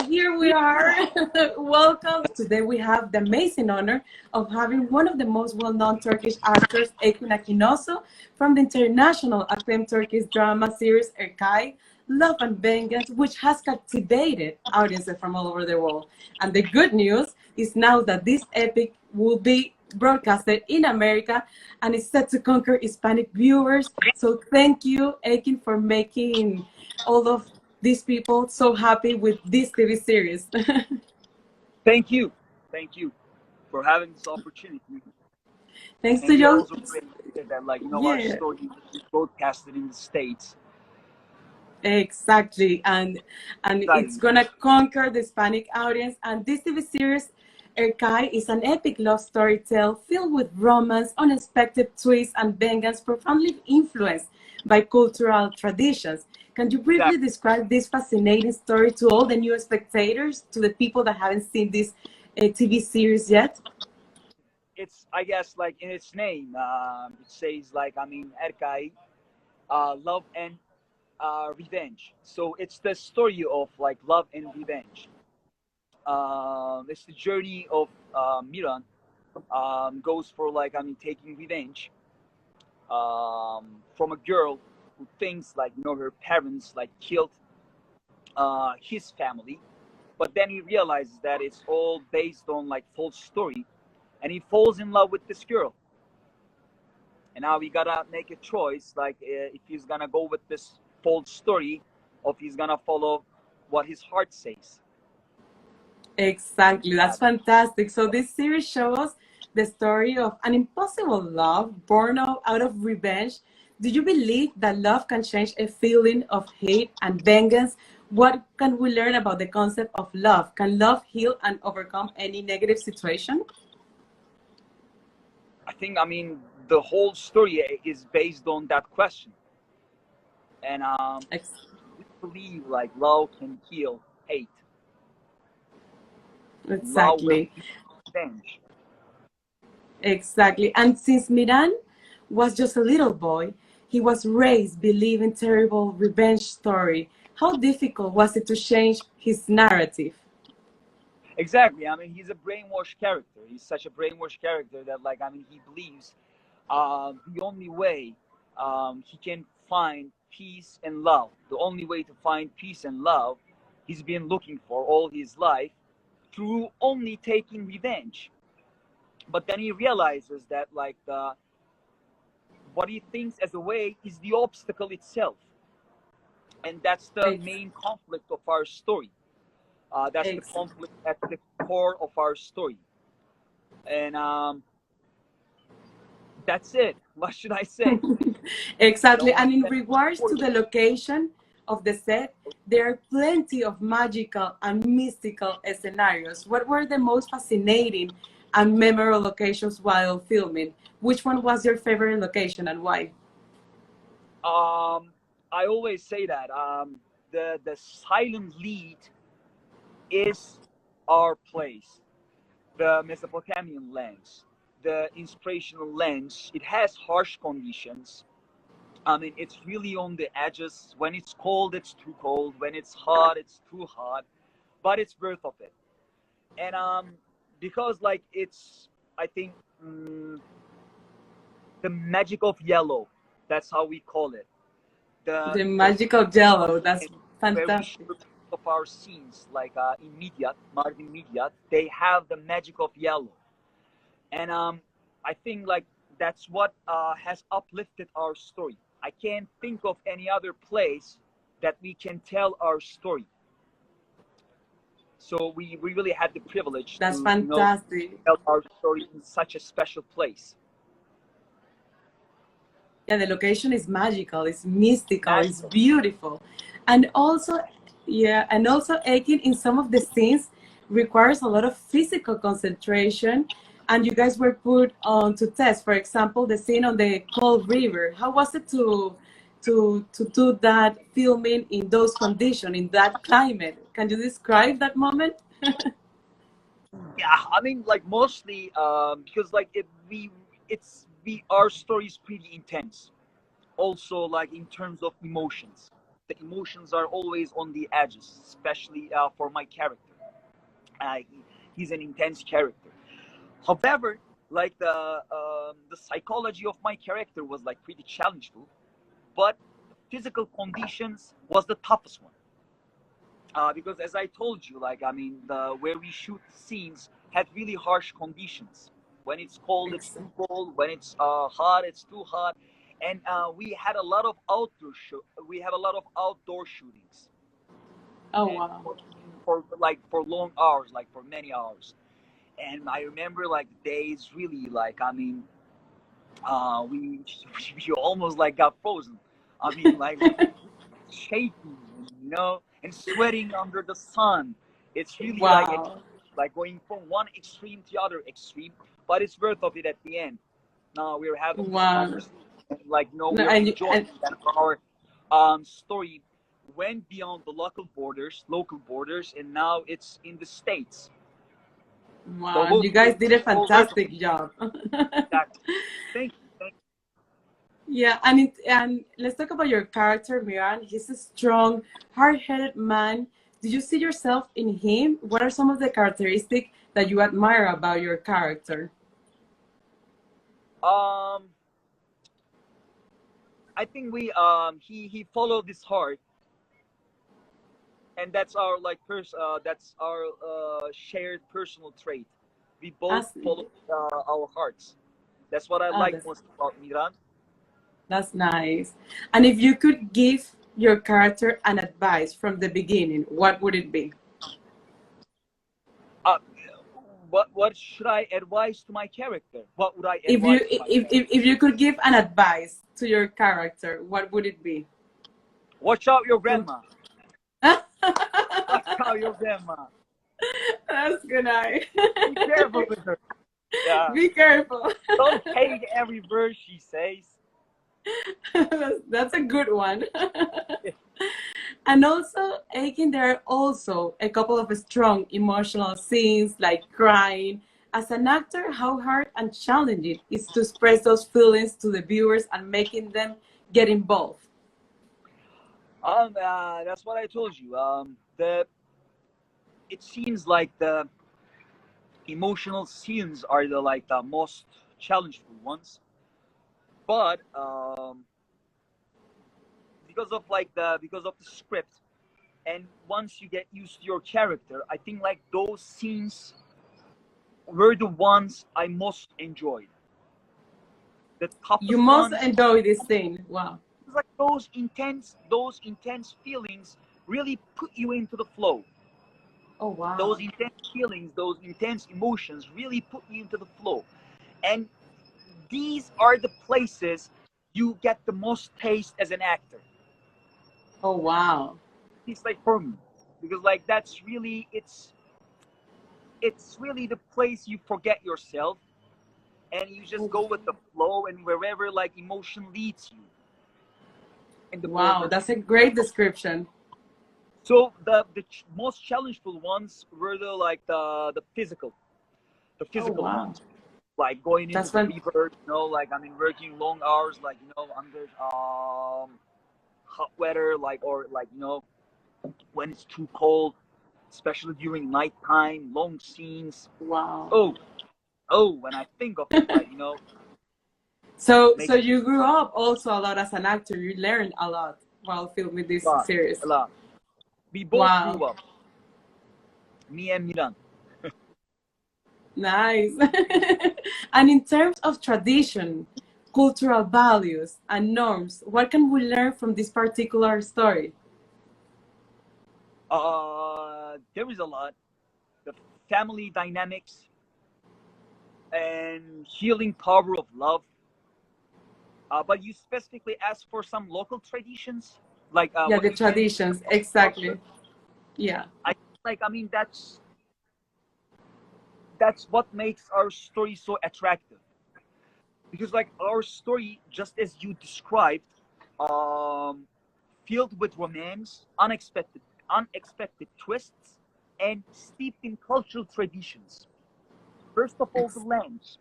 Here we are. Welcome. Today we have the amazing honor of having one of the most well-known Turkish actors, Akin Akinozu, from the international acclaimed Turkish drama series Hercai, Love and Vengeance, which has captivated audiences from all over the world. And the good news is now that this epic will be broadcasted in America and is set to conquer Hispanic viewers. So thank you, Akin, for making all of these people so happy with this TV series. Thank you. Thank you for having this opportunity. Thanks And to we are you. also grateful that, our Yeah, story is broadcasted in the States. exactly. And it's Exciting. gonna conquer the Hispanic audience. And this TV series, Erkai, is an epic love story tale filled with romance, unexpected twists, and vengeance profoundly influenced by cultural traditions. Can you briefly Exactly. describe this fascinating story to all the new spectators, to the people that haven't seen this TV series yet? It's, I guess, like in its name, it says, Ercai, love and revenge. So it's the story of like love and revenge. It's the journey of Miran. Goes for taking revenge from a girl who thinks her parents killed his family, but then he realizes that it's all based on false story, and he falls in love with this girl. And now he gotta make a choice, if he's gonna go with this false story, or if he's gonna follow what his heart says. Exactly, that's fantastic. So this series shows us the story of an impossible love born out of revenge. Do you believe that love can change a feeling of hate and vengeance? What can we learn about the concept of love? Can love heal and overcome any negative situation? I think the whole story is based on that question, and Ex- we believe love can heal hate. Love will Exactly. heal revenge. Exactly. And since Miran was just a little boy, he was raised believing terrible revenge story. How difficult was it to change his narrative? Exactly. He's a brainwashed character. He's such a brainwashed character that, he believes the only way he can find peace and love, the only way to find peace and love, he's been looking for all his life through only taking revenge. But then he realizes that, what he thinks as a way is the obstacle itself, and that's the Ex- main conflict of our story. That's the ex- conflict at the core of our story. And that's it. What should I say? exactly. Don't want And in to regards to spoil the it. location of the set, there are plenty of magical and mystical scenarios. What were the most fascinating and memorable locations while filming? Which one was your favorite location and why? I always say that the silent lead is our place. The Mesopotamian lands, the inspirational lands. It has harsh conditions. It's really on the edges. When it's cold, it's too cold. When it's hot, it's too hot. But it's worth of it. And because it's, I think, the magic of yellow. That's how we call it. The The the magical jello. That's and where we fantastic. shoot of our scenes, in Midyat, Mardin Midyat, they have the magic of yellow, and I think that's what has uplifted our story. I can't think of any other place that we can tell our story. So we really had the privilege That's to fantastic. tell our story in such a special place. Yeah, the location is magical, it's mystical, it's Magical. beautiful. And also, yeah, and also Akin in some of the scenes requires a lot of physical concentration and you guys were put on to test. For example, the scene on the cold river. How was it to do that filming in those conditions, in that climate? Can you describe that moment? Yeah, mostly because our story is pretty intense. Also, in terms of emotions. the emotions are always on the edges, especially for my character. He's an intense character. However, like the psychology of my character was like pretty challenging, but physical conditions was the toughest one. Because as I told you, like I mean, where we shoot scenes had really harsh conditions. When it's cold, it's too cold. When it's hot, it's too hot. And we had a lot of We have a lot of outdoor shootings. Oh And wow. for long hours, like for many hours. And I remember like the days really like I mean, we we almost like got frozen. I mean, like shaking, and sweating under the sun. It's really Wow. like going from one extreme to the other extreme, but it's worth of it at the end. Now we're having this Wow. conversation, like No, we're and, enjoying and that our story went beyond the local borders, and now it's in the states. So wow, you guys hopefully, did a all worth of fantastic job. that. Thank you. Yeah, and let's talk about your character, Miran. He's a strong, hard-headed man. Do you see yourself in him? What are some of the characteristics that you admire about your character? Um, I think he followed his heart, and that's our that's our shared personal trait. We both That's, follow our hearts. That's what I ah, like that's, most about Miran. that's nice. And if you could give your character an advice from the beginning, what would it be? Uh, what should I advise to my character? What would I If you advise to my if, character? if you could give an advice to your character, what would it be? Watch out your From grandma. Watch out your grandma. That's good eye. Be careful with her. Yeah. Be careful. Don't take every word she says. That's a good one. And also, Akin, there are also a couple of strong emotional scenes like crying. As an actor, how hard and challenging it is to express those feelings to the viewers and making them get involved. That's what I told you. The It seems like the emotional scenes are the most challenging ones, but because of the script, and once you get used to your character, I think like those scenes were the ones I most enjoyed. The You toughest must ones, enjoy this scene. Wow. like those intense feelings really put you into the flow. Oh, Those wow. intense feelings, those intense emotions really put you into the flow. And these are the places you get the most taste as an actor. Oh, wow. It's like for me, because like that's really it's really the place you forget yourself and you just go with the flow and wherever like emotion leads you in the Wow, border. that's a great description. So the most challenging ones were the Oh, physical wow. ones, like going into That's the fun. river, like I mean working long hours, like under hot weather, like or like when it's too cold, especially during nighttime, long scenes. Wow. Oh, when I think of it, like So makes you grew up also a lot as an actor. You learned a lot while filming a this lot, series. a lot. We both Wow. grew up, me and Miran. Nice. And in terms of tradition, cultural values, and norms, what can we learn from this particular story? There is a lot. The family dynamics and healing power of love. But you specifically asked for some local traditions, like Yeah, what the we can do traditions, in our culture. exactly. Yeah. I mean, that's what makes our story so attractive. Because like our story, just as you described, um, filled with romance, unexpected twists, and steeped in cultural traditions. First of all, the Ex- lens.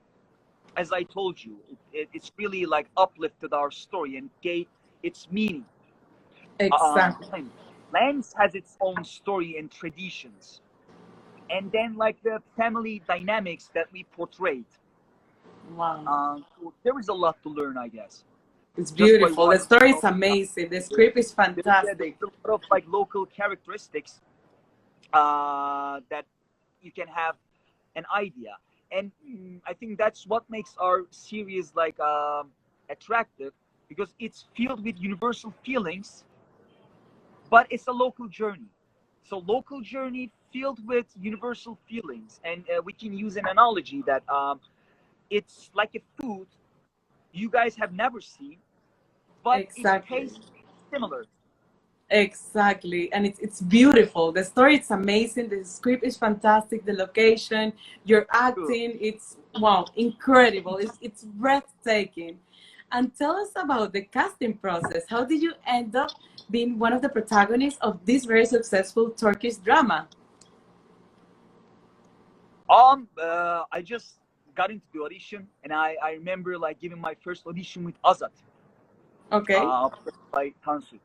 As I told you, it's really like uplifted our story and gave its meaning. Exactly. Lens has its own story and traditions, and then like the family dynamics that we portrayed. Wow. So there is a lot to learn, I guess, It's just by beautiful. The watching. story is amazing. The script is There's fantastic. a lot of like local characteristics that you can have an idea, and I think that's what makes our series like attractive, because it's filled with universal feelings, but it's a local journey. So local journey filled with universal feelings, and we can use an analogy that it's like a food you guys have never seen, but it Exactly. tastes similar. Exactly. And it's beautiful. The story is amazing. The script is fantastic. The location, your True. acting, it's wow, incredible. It's breathtaking. And tell us about the casting process. How did you end up being one of the protagonists of this very successful Turkish drama? I just got into the audition, and I remember like giving my first audition with Azat, Okay. by Tansu,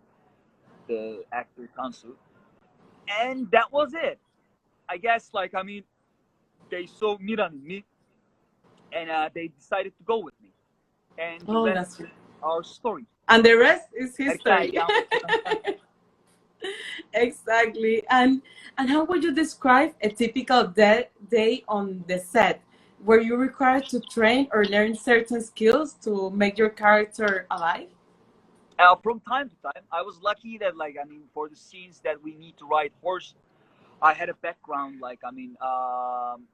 the actor Tansu, and that was it. I guess like I mean they saw Miran in me, and they decided to go with me, and the Oh, rest that's is our story. and the rest is Hercai, history. yeah. Exactly. And how would you describe a typical day on the set? Were you required to train or learn certain skills to make your character alive? From time to time, I was lucky that like I mean for the scenes that we need to ride horse, I had a background like I mean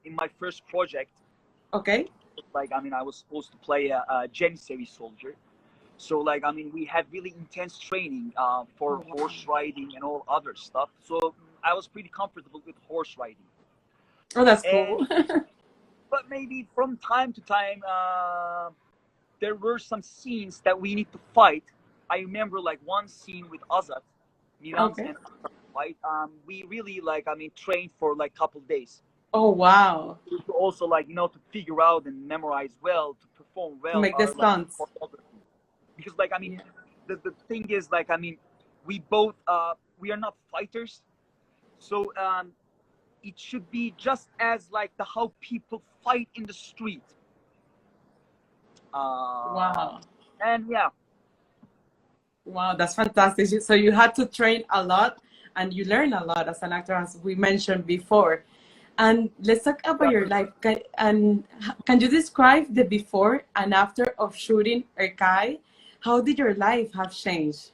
in my first project, Okay. like I mean I was supposed to play a Janissary soldier. So like I mean we had really intense training Oh, for wow. horse riding and all other stuff. So I was pretty comfortable with horse riding. Oh, that's And cool. but maybe from time to time there were some scenes that we need to fight. I remember like one scene with Azat, Miran's Okay. and Azat fight. We really like I mean trained for like couple days Oh, wow. to also like to figure out and memorize well, to perform To well make the our like stunts. choreography. Because like I mean Yeah. the thing is like I mean we both we are not fighters, so it should be just as like the how people fight in the street. Uh, Wow. and yeah, Wow, that's fantastic. So you had to train a lot and you learn a lot as an actor, as we mentioned before. And let's talk about your definitely. life. Can you describe the before and after of shooting Hercai? How did your life have changed?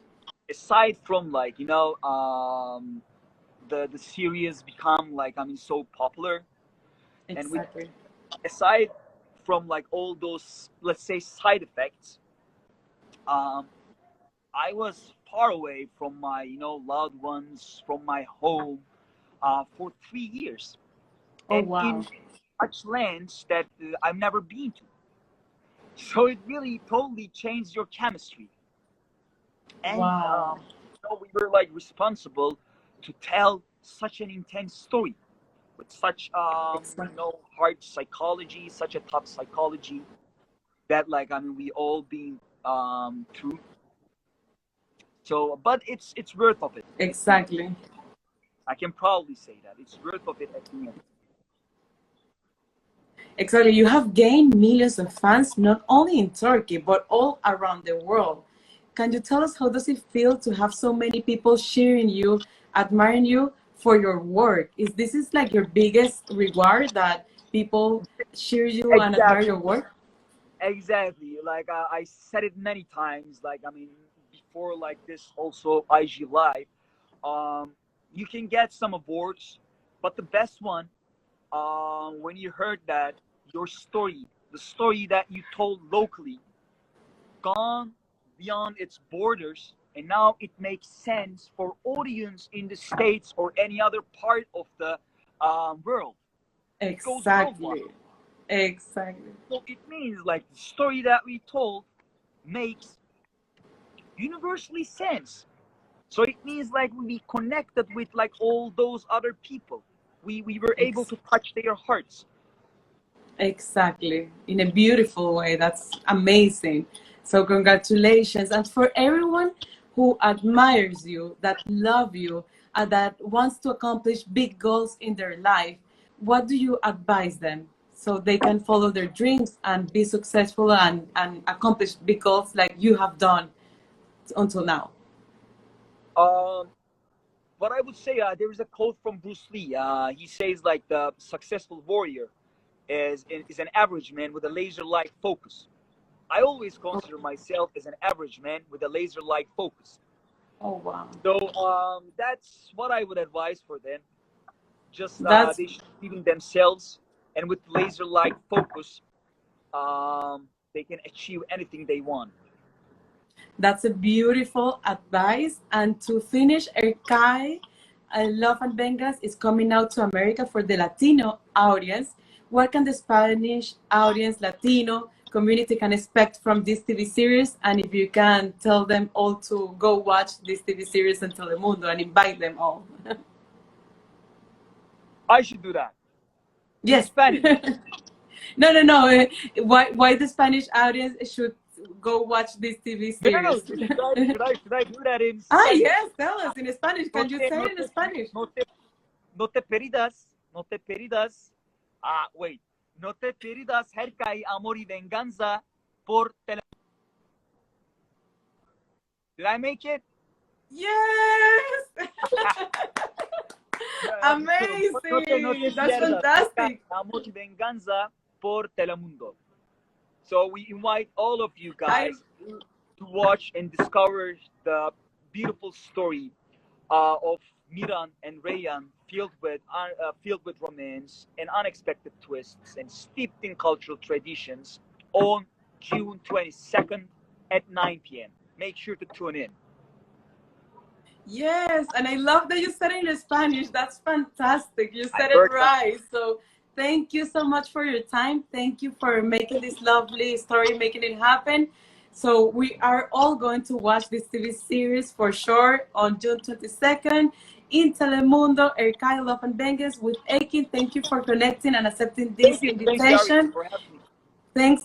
Aside from like the series become like I mean so popular, and with Exactly. aside from like all those let's say side effects, um, I was far away from my loved ones, from my home, for 3 years, Oh, and wow. in such lands that I've never been to. So it really totally changed your chemistry, and Wow. we were like responsible to tell such an intense story with such Exactly. hard psychology, such a tough psychology that like I mean we all been through. So, but it's worth of it at the end. Exactly. I can proudly say that it's worth of it at the end. Exactly. You have gained millions of fans, not only in Turkey, but all around the world. Can you tell us how does it feel to have so many people cheering you, admiring you for your work? Is like your biggest reward that people cheer you and admire Exactly, your work? exactly. Like I said it many times. Like I mean, before like this also IG Live, um, you can get some awards, but the best one, when you heard that your story, the story that you told locally, gone beyond its borders, and now it makes sense for audience in the States or any other part of the world. It goes worldwide. Exactly. Exactly. So it means like the story that we told makes universally sense. So it means like we connected with like all those other people. We were able Ex- to touch their hearts. exactly. In a beautiful way. That's amazing. So congratulations. And for everyone who admires you, that love you, that wants to accomplish big goals in their life, what do you advise them so they can follow their dreams and be successful and accomplish big goals like you have done until now? Um, what I would say, there is a quote from Bruce Lee. He says like the successful warrior is an average man with a laser-like focus. I always consider myself as an average man with a laser-like focus. Oh, wow. So that's what I would advise for them. Just That's they should believe in themselves, and with laser-like focus, they can achieve anything they want. That's a beautiful advice. And to finish, Hercai, I Love and Vengas is coming out to America for the Latino audience. What can the Spanish audience, Latino community can expect from this TV series? And if you can tell them all to go watch this TV series in Telemundo and invite them all. I should do that. Yes. Spanish. No. Why the Spanish audience should go watch this TV No. series? Should I do that in Spanish? Yes, tell us in Spanish. Can you say it in Spanish? No te peridas. Wait. No te peridas, Hercai, amor y venganza por tele. Did I make it? Yes! Amazing! That's fantastic. Amor y venganza por Telemundo. So we invite all of you guys to watch and discover the beautiful story of Miran and Rayan, filled with romance and unexpected twists and steeped in cultural traditions, on June 22nd at 9 p.m. Make sure to tune in. Yes, and I love that you said it in Spanish. That's fantastic. You said it right. So thank you so much for your time. Thank you for making this lovely story, making it happen. So we are all going to watch this TV series for sure on June 22nd in Telemundo. Hercai, Love and Vengas with Akin. Thank you for connecting and accepting this invitation. Thanks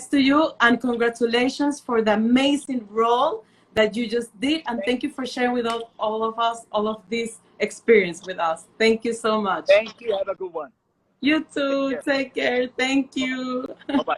to you, and congratulations for the amazing role that you just did, and thank you for sharing with all of us all of this experience with us. Thank you so much. Thank you. Have a good one. You too. Take care. Thank you. Bye-bye.